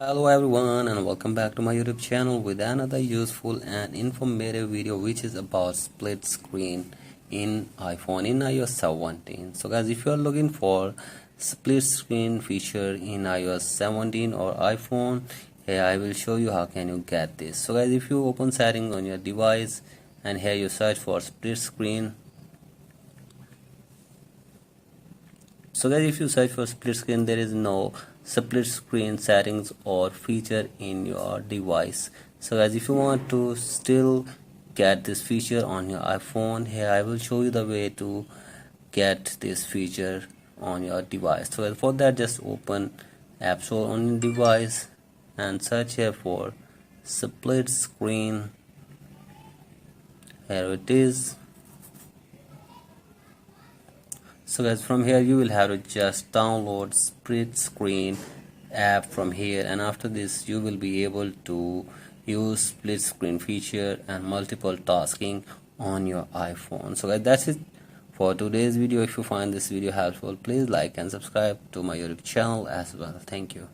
Hello everyone and welcome back to my YouTube channel with another useful and informative video which is about split screen in iPhone in iOS 17. So guys, if you are looking for split screen feature in iOS 17 or iPhone, here I will show you how can you get this. So guys, if you open settings on your device and here you search for split screen. So guys, if you search for split screen, there is no split screen settings or feature in your device. So guys, if you want to still get this feature on your iPhone, here I will show you the way to get this feature on your device. So for that, just open App Store on your device and search here for split screen. Here it is. So guys, from here you will have to just download split screen app from here, and after this you will be able to use split screen feature and multiple tasking on your iPhone. So guys, that's it for today's video. If you find this video helpful, please like and subscribe to my YouTube channel as well. Thank you.